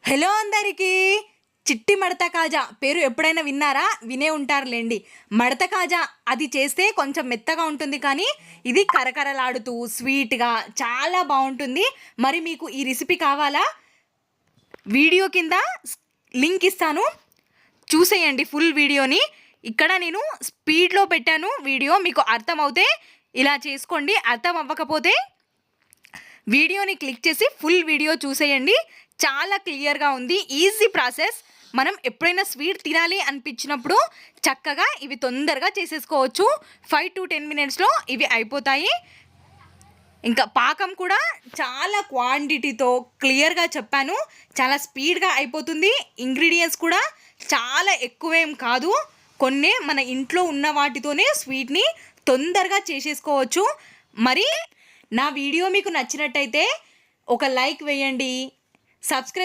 Hello అందరికీ. చిట్టి మడత కాజా పేరు ఎప్పుడైనా విన్నారా? వినే ఉంటారులేండి. మడత కాజా అది చేస్తే కొంచెం మెత్తగా ఉంటుంది, కానీ ఇది కరకరలాడుతూ స్వీట్గా చాలా బాగుంటుంది. మరి మీకు ఈ రెసిపీ కావాలా? వీడియో కింద లింక్ ఇస్తాను, చూసేయండి ఫుల్ వీడియోని. ఇక్కడ నేను స్పీడ్లో పెట్టాను వీడియో, మీకు అర్థమవుతే ఇలా చేసుకోండి. అర్థం అవ్వకపోతే వీడియోని క్లిక్ చేసి ఫుల్ వీడియో చూసేయండి. చాలా క్లియర్గా ఉంది, ఈజీ ప్రాసెస్. మనం ఎప్పుడైనా స్వీట్ తినాలి అనిపించినప్పుడు చక్కగా ఇవి తొందరగా చేసేసుకోవచ్చు. 5 to 10 మినిట్స్లో ఇవి అయిపోతాయి. ఇంకా పాకం కూడా చాలా క్వాంటిటీతో క్లియర్గా చెప్పాను, చాలా స్పీడ్గా అయిపోతుంది. ఇంగ్రీడియంట్స్ కూడా చాలా ఎక్కువేం కాదు, కొన్ని మన ఇంట్లో ఉన్న వాటితోనే స్వీట్ని తొందరగా చేసేసుకోవచ్చు. మరి నా వీడియో మీకు నచ్చినట్టయితే ఒక లైక్ వేయండి, సబ్స్క్రైబ్